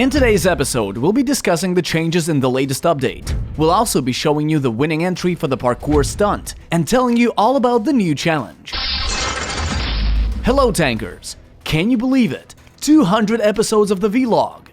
In today's episode, we'll be discussing the changes in the latest update. We'll also be showing you the winning entry for the Parkour Stunt and telling you all about the new challenge. Hello tankers! Can you believe it? 200 episodes of the vlog!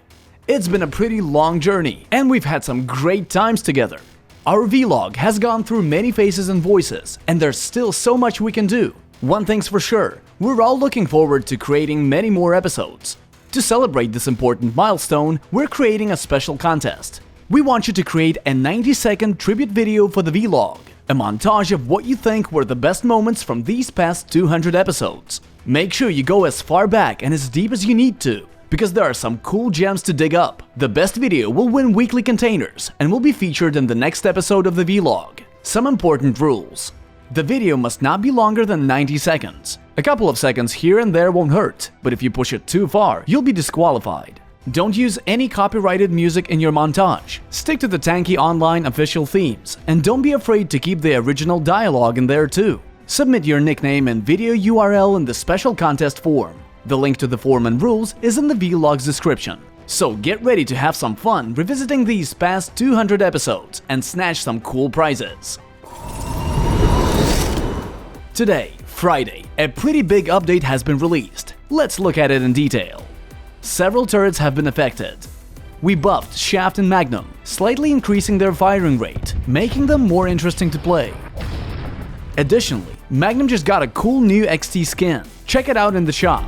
It's been a pretty long journey and we've had some great times together. Our vlog has gone through many faces and voices and there's still so much we can do. One thing's for sure, we're all looking forward to creating many more episodes. To celebrate this important milestone, we're creating a special contest. We want you to create a 90-second tribute video for the vlog, a montage of what you think were the best moments from these past 200 episodes. Make sure you go as far back and as deep as you need to, because there are some cool gems to dig up. The best video will win weekly containers and will be featured in the next episode of the vlog. Some important rules. The video must not be longer than 90 seconds. A couple of seconds here and there won't hurt, but if you push it too far, you'll be disqualified. Don't use any copyrighted music in your montage. Stick to the Tanki online official themes, and don't be afraid to keep the original dialogue in there too. Submit your nickname and video URL in the special contest form. The link to the form and rules is in the vlog's description. So get ready to have some fun revisiting these past 200 episodes and snatch some cool prizes. Today, Friday, a pretty big update has been released. Let's look at it in detail. Several turrets have been affected. We buffed Shaft and Magnum, slightly increasing their firing rate, making them more interesting to play. Additionally, Magnum just got a cool new XT skin. Check it out in the shop.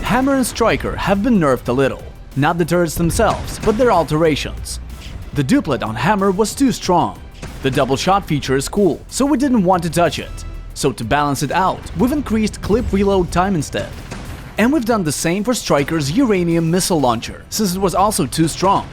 Hammer and Striker have been nerfed a little. Not the turrets themselves, but their alterations. The duplet on Hammer was too strong. The double shot feature is cool, so we didn't want to touch it. So to balance it out, we've increased clip reload time instead. And we've done the same for Striker's uranium missile launcher, since it was also too strong.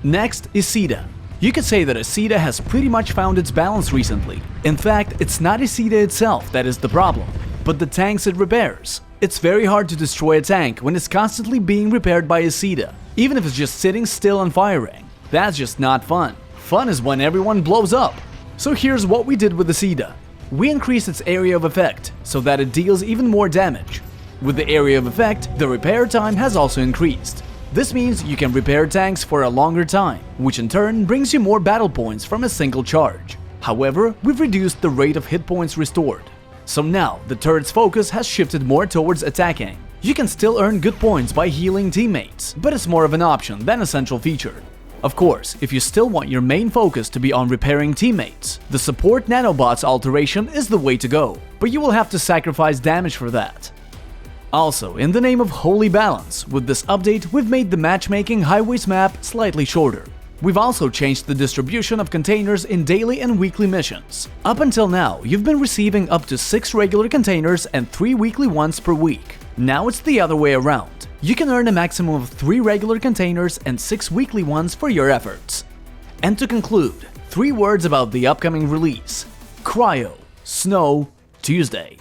Next is Sita. You could say that Sita has pretty much found its balance recently. In fact, it's not Sita itself that is the problem, but the tanks it repairs. It's very hard to destroy a tank when it's constantly being repaired by Sita, even if it's just sitting still and firing. That's just not fun. Fun is when everyone blows up. So here's what we did with the Sita. We increased its area of effect so that it deals even more damage. With the area of effect, the repair time has also increased. This means you can repair tanks for a longer time, which in turn brings you more battle points from a single charge. However, we've reduced the rate of hit points restored. So now, the turret's focus has shifted more towards attacking. You can still earn good points by healing teammates, but it's more of an option than a central feature. Of course, if you still want your main focus to be on repairing teammates, the support nanobots alteration is the way to go, but you will have to sacrifice damage for that. Also, in the name of holy balance, with this update we've made the matchmaking highways map slightly shorter. We've also changed the distribution of containers in daily and weekly missions. Up until now, you've been receiving up to 6 regular containers and 3 weekly ones per week. Now it's the other way around. You can earn a maximum of 3 regular containers and 6 weekly ones for your efforts. And to conclude, 3 words about the upcoming release. Cryo, Snow, Tuesday.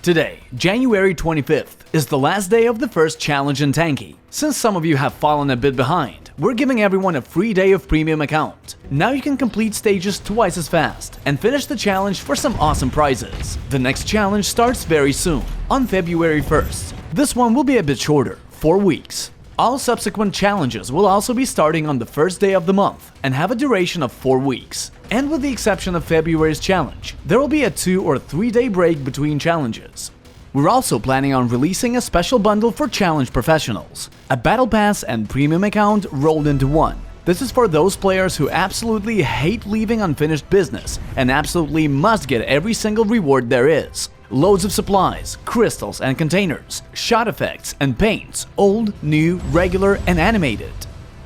Today, January 25th, is the last day of the first challenge in Tanki. Since some of you have fallen a bit behind, we're giving everyone a free day of premium account. Now you can complete stages twice as fast and finish the challenge for some awesome prizes. The next challenge starts very soon, on February 1st. This one will be a bit shorter, 4 weeks. All subsequent challenges will also be starting on the first day of the month and have a duration of 4 weeks. And with the exception of February's challenge, there will be a 2 or 3 day break between challenges. We're also planning on releasing a special bundle for challenge professionals, a battle pass and premium account rolled into one. This is for those players who absolutely hate leaving unfinished business and absolutely must get every single reward there is. Loads of supplies, crystals and containers, shot effects and paints, old, new, regular and animated.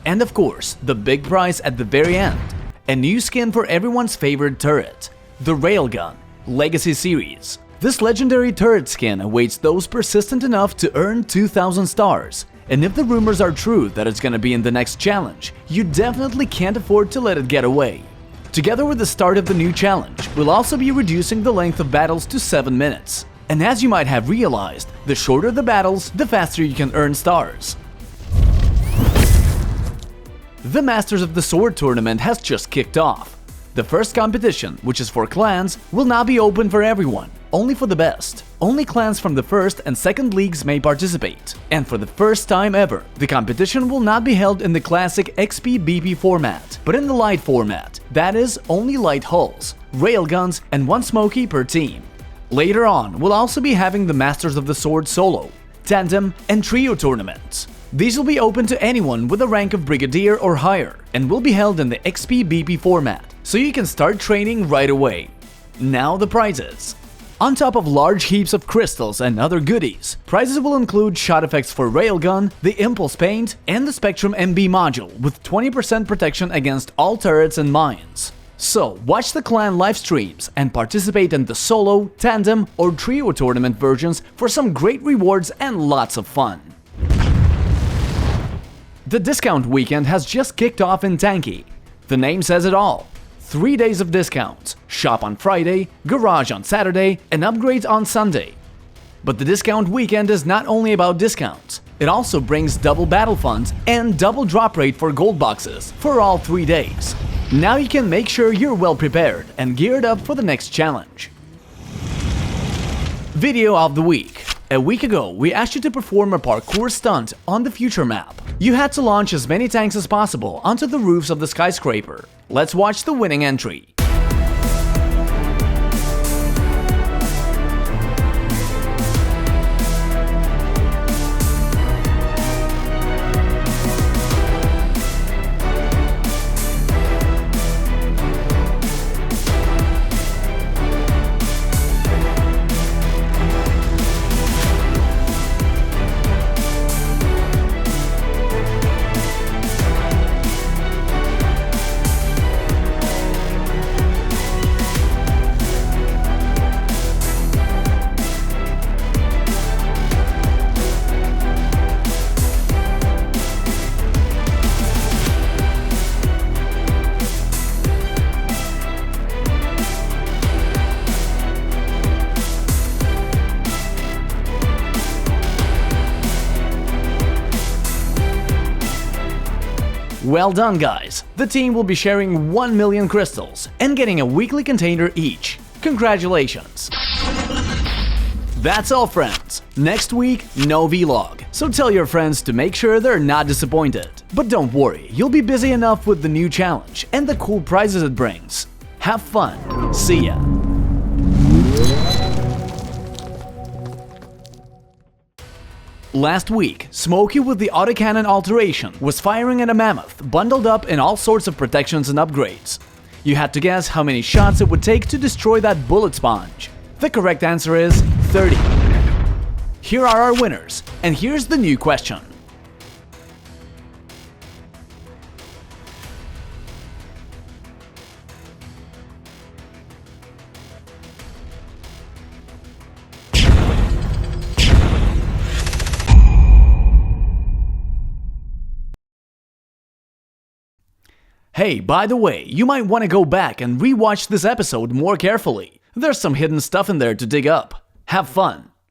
And of course, the big prize at the very end, a new skin for everyone's favorite turret, the Railgun Legacy Series. This legendary turret skin awaits those persistent enough to earn 2,000 stars, and if the rumors are true that it's gonna be in the next challenge, you definitely can't afford to let it get away. Together with the start of the new challenge, we'll also be reducing the length of battles to 7 minutes. And as you might have realized, the shorter the battles, the faster you can earn stars. The Masters of the Sword tournament has just kicked off. The first competition, which is for clans, will not be open for everyone, only for the best. Only clans from the first and second leagues may participate. And for the first time ever, the competition will not be held in the classic XP-BP format, but in the light format, that is, only light hulls, railguns, and one smoky per team. Later on, we'll also be having the Masters of the Sword solo, tandem, and trio tournaments. These will be open to anyone with a rank of Brigadier or higher, and will be held in the XP-BP format, so you can start training right away. Now the prizes. On top of large heaps of crystals and other goodies, prizes will include shot effects for Railgun, the Impulse Paint, and the Spectrum MB module with 20% protection against all turrets and mines. So, watch the clan live streams and participate in the solo, tandem, or trio tournament versions for some great rewards and lots of fun. The discount weekend has just kicked off in Tanki. The name says it all. 3 days of discounts, shop on Friday, garage on Saturday, and upgrades on Sunday. But the discount weekend is not only about discounts, it also brings double battle funds and double drop rate for gold boxes for all 3 days. Now you can make sure you're well prepared and geared up for the next challenge. Video of the week. A week ago, we asked you to perform a parkour stunt on the future map. You had to launch as many tanks as possible onto the roofs of the skyscraper. Let's watch the winning entry. Well done, guys! The team will be sharing 1 million crystals and getting a weekly container each. Congratulations! That's all, friends. Next week, no vlog, so tell your friends to make sure they're not disappointed. But don't worry, you'll be busy enough with the new challenge and the cool prizes it brings. Have fun! See ya! Last week, Smokey with the autocannon alteration was firing at a mammoth, bundled up in all sorts of protections and upgrades. You had to guess how many shots it would take to destroy that bullet sponge. The correct answer is 30. Here are our winners, and here's the new question. Hey, by the way, you might want to go back and rewatch this episode more carefully. There's some hidden stuff in there to dig up. Have fun!